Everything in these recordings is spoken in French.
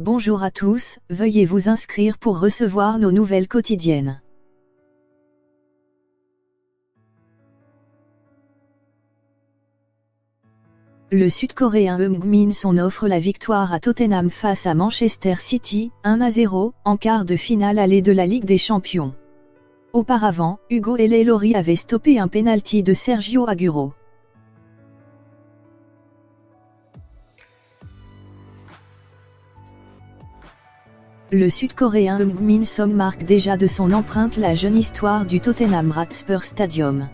Bonjour à tous, veuillez vous inscrire pour recevoir nos nouvelles quotidiennes. Le Sud-Coréen Heung-min Son offre la victoire à Tottenham face à Manchester City, 1-0, en quart de finale aller de la Ligue des Champions. Auparavant, Hugo Lloris avait stoppé un pénalty de Sergio Aguero. Le Sud-Coréen Heung-min Son marque déjà de son empreinte la jeune histoire du Tottenham Hotspur Stadium.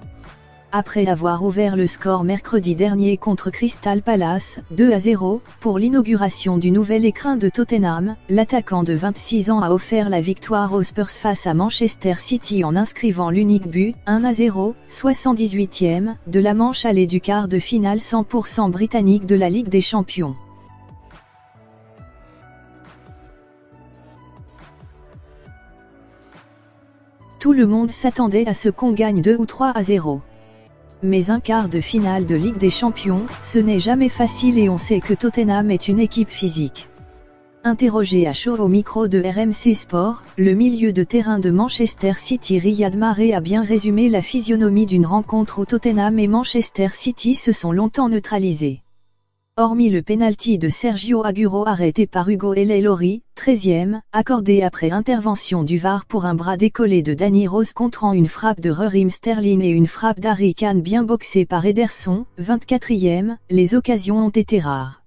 Après avoir ouvert le score mercredi dernier contre Crystal Palace, 2-0, pour l'inauguration du nouvel écrin de Tottenham, l'attaquant de 26 ans a offert la victoire aux Spurs face à Manchester City en inscrivant l'unique but, 1-0, 78e, de la manche aller du quart de finale 100% britannique de la Ligue des Champions. Tout le monde s'attendait à ce qu'on gagne 2 ou 3-0. Mais un quart de finale de Ligue des Champions, ce n'est jamais facile et on sait que Tottenham est une équipe physique. Interrogé à chaud au micro de RMC Sport, le milieu de terrain de Manchester City Riyad Mahrez a bien résumé la physionomie d'une rencontre où Tottenham et Manchester City se sont longtemps neutralisés. Hormis le pénalty de Sergio Aguero arrêté par Hugo Lloris, 13e, accordé après intervention du VAR pour un bras décollé de Danny Rose contrant une frappe de Raheem Sterling et une frappe d'Harry Kane bien boxée par Ederson, 24e, les occasions ont été rares.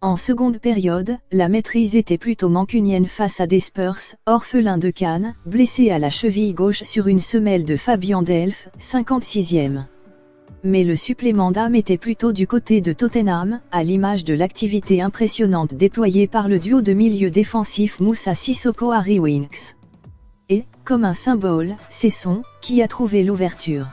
En seconde période, la maîtrise était plutôt mancunienne face à des Spurs, orphelins de Kane, blessés à la cheville gauche sur une semelle de Fabian Delph, 56e. Mais le supplément d'âme était plutôt du côté de Tottenham, à l'image de l'activité impressionnante déployée par le duo de milieu défensif Moussa Sissoko-Harry Winks. Et, comme un symbole, c'est Son qui a trouvé l'ouverture.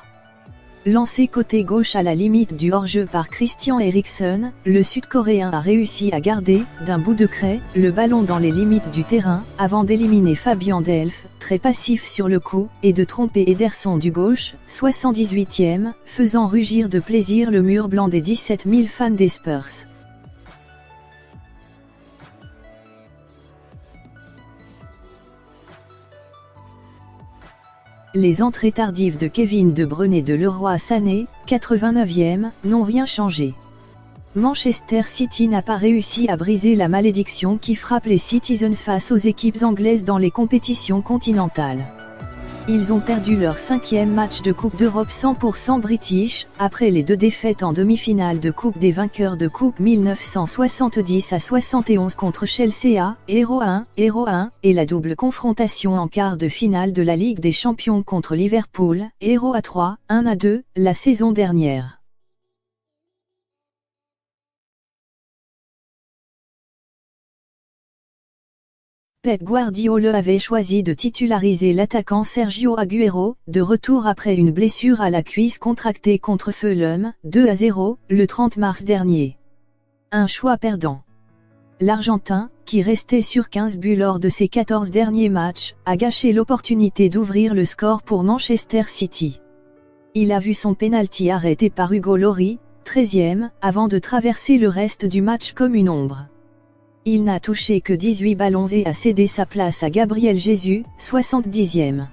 Lancé côté gauche à la limite du hors-jeu par Christian Eriksen, le Sud-Coréen a réussi à garder, d'un bout de craie, le ballon dans les limites du terrain, avant d'éliminer Fabian Delph, très passif sur le coup, et de tromper Ederson du gauche, 78e, faisant rugir de plaisir le mur blanc des 17 000 fans des Spurs. Les entrées tardives de Kevin De Bruyne et de Leroy Sané, 89e, n'ont rien changé. Manchester City n'a pas réussi à briser la malédiction qui frappe les Citizens face aux équipes anglaises dans les compétitions continentales. Ils ont perdu leur 5e match de Coupe d'Europe 100% british, après les 2 défaites en demi-finale de Coupe des vainqueurs de Coupe 1970 à 71 contre Chelsea, 0-1, et la double confrontation en quart de finale de la Ligue des Champions contre Liverpool, 0-3, 1-2, la saison dernière. Pep Guardiola avait choisi de titulariser l'attaquant Sergio Aguero, de retour après une blessure à la cuisse contractée contre Fulham, 2-0, le 30 mars dernier. Un choix perdant. L'Argentin, qui restait sur 15 buts lors de ses 14 derniers matchs, a gâché l'opportunité d'ouvrir le score pour Manchester City. Il a vu son pénalty arrêté par Hugo Lloris, 13e, avant de traverser le reste du match comme une ombre. Il n'a touché que 18 ballons et a cédé sa place à Gabriel Jesus, 70e.